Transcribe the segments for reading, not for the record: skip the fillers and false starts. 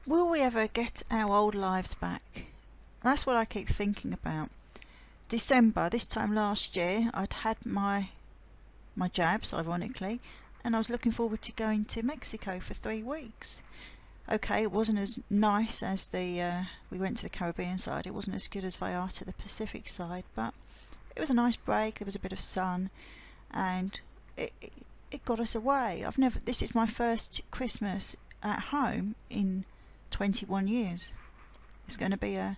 Will we ever get our old lives back? That's what I keep thinking about. December, this time last year, I'd had my jabs, ironically, and I was looking forward to going to Mexico for 3 weeks. Okay, it wasn't as nice as we went to the Caribbean side. It wasn't as good as they are to the Pacific side, but it was a nice break. There was a bit of sun, and it got us away. This is my first Christmas at home in 21 years. It's going to be a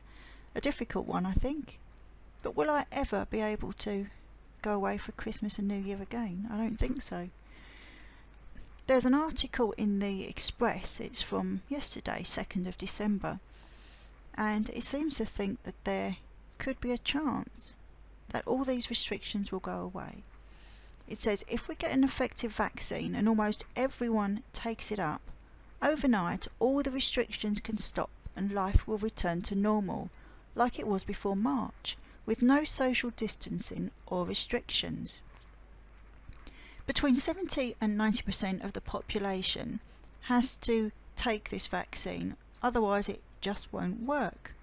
difficult one, I think. But will I ever be able to go away for Christmas and New Year again? I don't think so. There's an article in the Express, it's from yesterday, 2nd of December, and it seems to think that there could be a chance that all these restrictions will go away. It says if we get an effective vaccine and almost everyone takes it up, overnight all the restrictions can stop and life will return to normal, like it was before March, with no social distancing or restrictions. Between 70 and 90% of the population has to take this vaccine, otherwise it just won't work.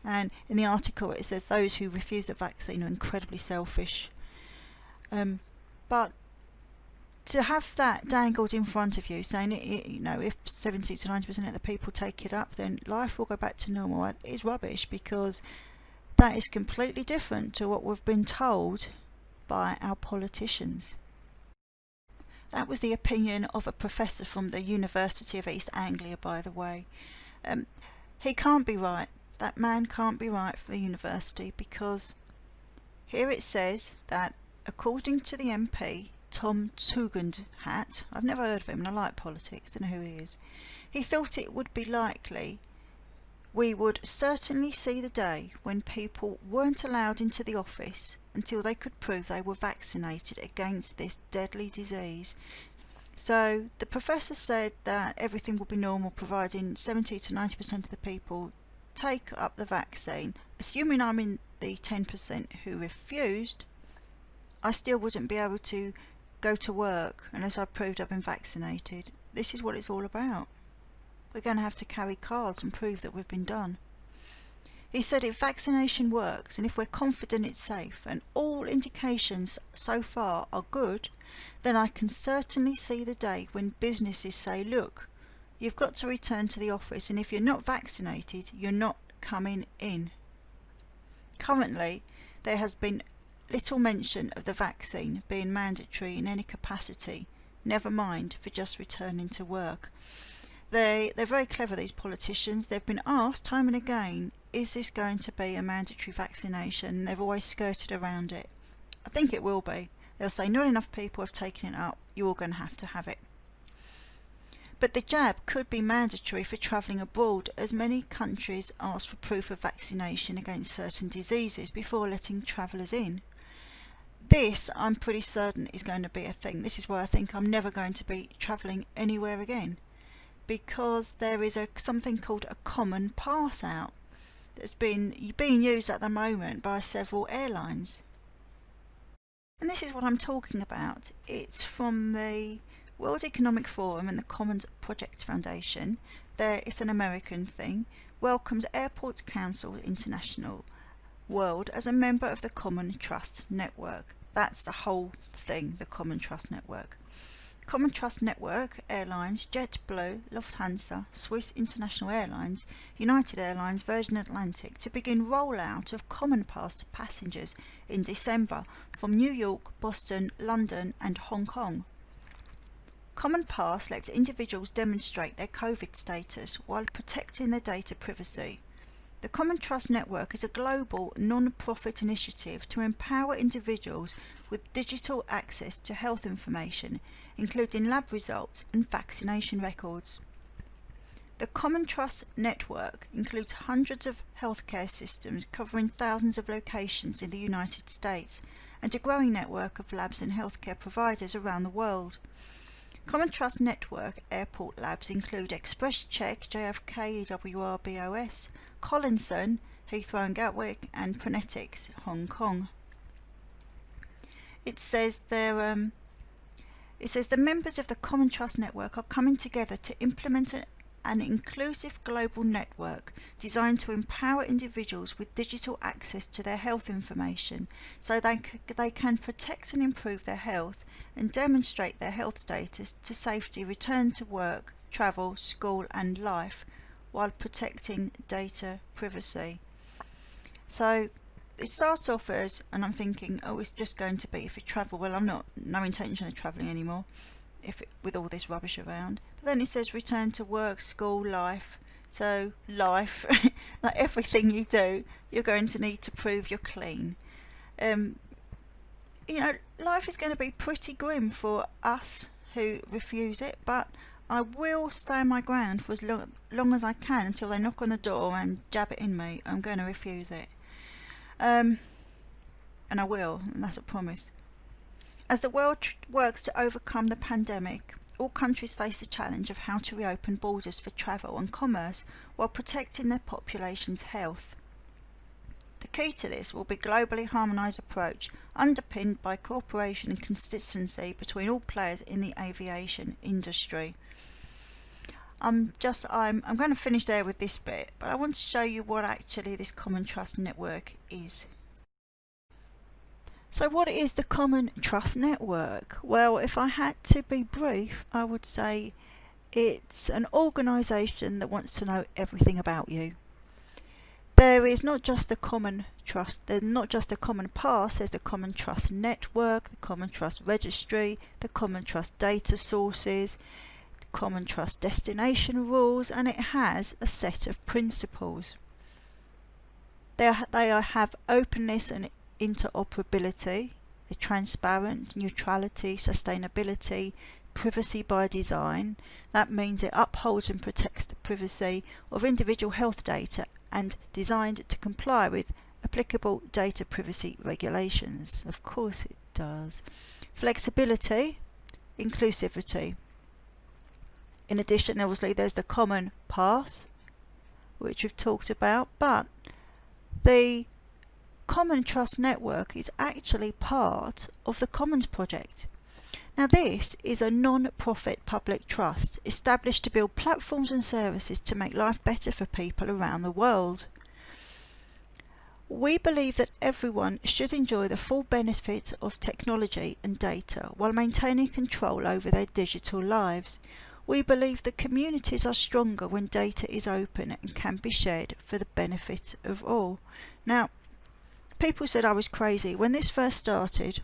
And in the article it says those who refuse the vaccine are incredibly selfish. But to have that dangled in front of you, saying if 70 to 90% of the people take it up, then life will go back to normal, is rubbish, because that is completely different to what we've been told by our politicians. That was the opinion of a professor from the University of East Anglia, by the way. He can't be right. That man can't be right for the university, because here it says that according to the MP, Tom Tugendhat, I've never heard of him and I like politics, don't know who he is, he thought it would be likely we would certainly see the day when people weren't allowed into the office until they could prove they were vaccinated against this deadly disease. So the professor said that everything will be normal providing 70 to 90% of the people take up the vaccine. Assuming I'm in the 10% who refused, I still wouldn't be able to go to work unless I proved I've been vaccinated. This is what it's all about. We're going to have to carry cards and prove that we've been done. He said if vaccination works and if we're confident it's safe and all indications so far are good, then I can certainly see the day when businesses say, look, you've got to return to the office, and if you're not vaccinated, you're not coming in. Currently, there has been little mention of the vaccine being mandatory in any capacity, never mind for just returning to work. They're very clever, these politicians. They've been asked time and again, is this going to be a mandatory vaccination? They've always skirted around it. I think it will be. They'll say not enough people have taken it up, you're all going to have it. But the jab could be mandatory for travelling abroad, as many countries ask for proof of vaccination against certain diseases before letting travellers in. This, I'm pretty certain, is going to be a thing. This is why I think I'm never going to be travelling anywhere again, because there is something called a common pass out that's being used at the moment by several airlines. And this is what I'm talking about. It's from the World Economic Forum and the Commons Project Foundation. It's an American thing. Welcomes Airports Council International World as a member of the Common Trust Network. That's the whole thing, the Common Trust Network. Common Trust Network airlines JetBlue, Lufthansa, Swiss International Airlines, United Airlines, Virgin Atlantic to begin rollout of Common Pass to passengers in December from New York, Boston, London and Hong Kong. Common Pass lets individuals demonstrate their COVID status while protecting their data privacy. The Common Trust Network is a global non-profit initiative to empower individuals with digital access to health information, including lab results and vaccination records. The Common Trust Network includes hundreds of healthcare systems covering thousands of locations in the United States and a growing network of labs and healthcare providers around the world. Common Trust Network airport labs include ExpressCheck, JFK, EWR, BOS, Collinson, Heathrow and Gatwick, and Pronetics, Hong Kong. It says the members of the Common Trust Network are coming together to implement an inclusive global network designed to empower individuals with digital access to their health information so they can protect and improve their health and demonstrate their health status to safely return to work, travel, school and life while protecting data privacy. So it starts off as, and I'm thinking, oh, it's just going to be if you travel. Well, no intention of travelling anymore with all this rubbish around. But then it says return to work, school, life. So life, like everything you do, you're going to need to prove you're clean. Life is going to be pretty grim for us who refuse it, but I will stand my ground for as long as I can until they knock on the door and jab it in me. I'm going to refuse it. And I will, and that's a promise. As the world works to overcome the pandemic, all countries face the challenge of how to reopen borders for travel and commerce while protecting their population's health. The key to this will be a globally harmonised approach underpinned by cooperation and consistency between all players in the aviation industry. I'm going to finish there with this bit, but I want to show you what actually this Common Trust Network is. So what is the Common Trust Network? Well, if I had to be brief, I would say it's an organisation that wants to know everything about you. There is not just the Common Trust, there's not just the Common Pass, there's the Common Trust Network, the Common Trust Registry, the Common Trust Data Sources, Common Trust destination rules, and it has a set of principles. They have openness and interoperability, they're transparent, neutrality, sustainability, privacy by design. That means it upholds and protects the privacy of individual health data and designed to comply with applicable data privacy regulations. Of course it does. Flexibility, inclusivity. In addition, obviously, there's the Common Pass, which we've talked about, but the Common Trust Network is actually part of the Commons Project. Now, this is a non-profit public trust established to build platforms and services to make life better for people around the world. We believe that everyone should enjoy the full benefit of technology and data while maintaining control over their digital lives. We believe that communities are stronger when data is open and can be shared for the benefit of all. Now, people said I was crazy. When this first started,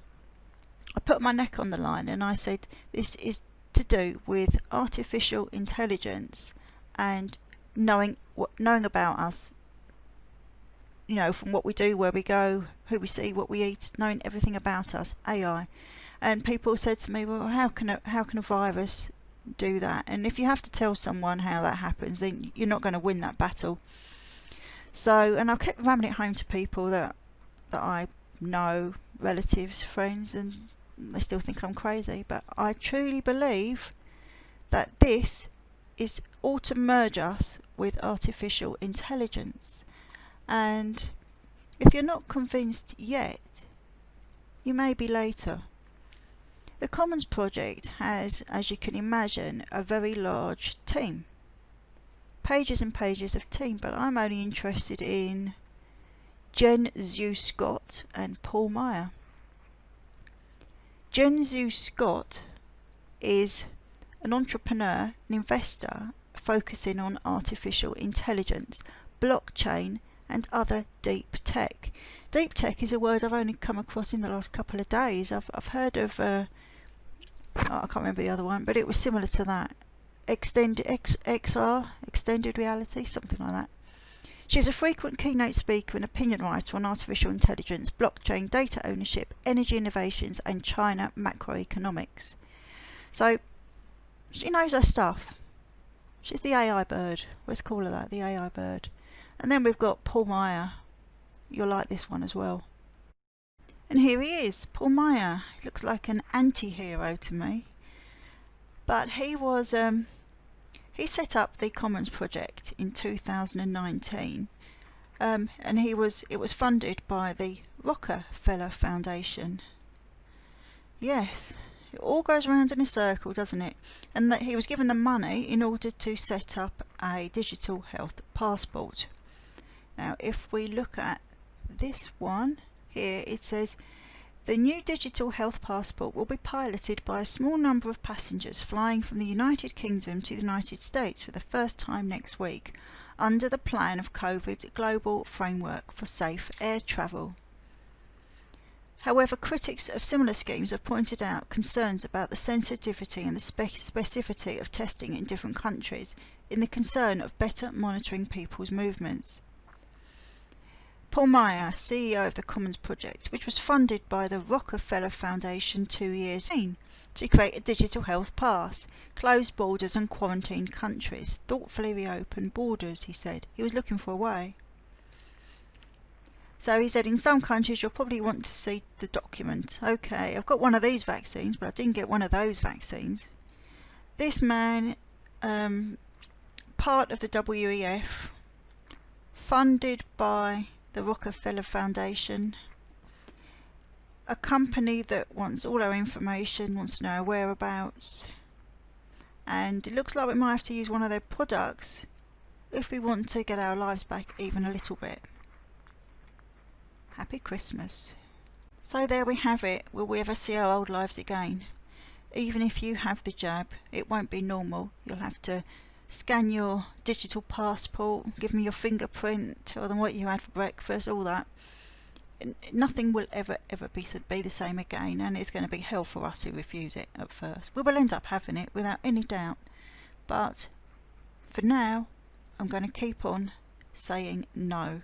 I put my neck on the line and I said this is to do with artificial intelligence and knowing about us, from what we do, where we go, who we see, what we eat, knowing everything about us, AI. And people said to me, well, how can a virus do that? And if you have to tell someone how that happens, then you're not going to win that battle. So, and I kept ramming it home to people that I know, relatives, friends, and they still think I'm crazy, but I truly believe that this is all to merge us with artificial intelligence. And if you're not convinced yet, you may be later. The Commons Project has, as you can imagine, a very large team. Pages and pages of team, but I'm only interested in Jen Zhu Scott and Paul Meyer. Jen Zhu Scott is an entrepreneur, an investor focusing on artificial intelligence, blockchain and other deep tech. Deep tech is a word I've only come across in the last couple of days. I've heard of, I can't remember the other one, but it was similar to that. XR, extended reality, something like that. She's a frequent keynote speaker and opinion writer on artificial intelligence, blockchain, data ownership, energy innovations and China macroeconomics. So she knows her stuff. She's the AI bird. Let's call her that, the AI bird. And then we've got Paul Meyer. You'll like this one as well. And here he is, Paul Meyer. He looks like an anti-hero to me. But he was he set up the Commons Project in 2019, and it was funded by the Rockefeller Foundation. Yes, It all goes round in a circle, doesn't it? And that he was given the money in order to set up a digital health passport. Now, if we look at this one here, it says the new digital health passport will be piloted by a small number of passengers flying from the United Kingdom to the United States for the first time next week, under the plan of COVID's global framework for safe air travel. However, critics of similar schemes have pointed out concerns about the sensitivity and the specificity of testing in different countries, in the concern of better monitoring people's movements. Paul Meyer, CEO of the Commons Project, which was funded by the Rockefeller Foundation 2 years ago, to create a digital health pass, close borders and quarantine countries, thoughtfully reopen borders, he said. He was looking for a way. So he said, in some countries you'll probably want to see the document. Okay, I've got one of these vaccines, but I didn't get one of those vaccines. This man, part of the WEF, funded by the Rockefeller Foundation, a company that wants all our information, wants to know our whereabouts, and it looks like we might have to use one of their products if we want to get our lives back even a little bit. Happy Christmas. So there we have it. Will we ever see our old lives again? Even if you have the jab, it won't be normal. You'll have to scan your digital passport, give them your fingerprint, tell them what you had for breakfast, all that. Nothing will ever be the same again, and it's going to be hell for us who refuse it at first. We will end up having it without any doubt, but for now I'm going to keep on saying no.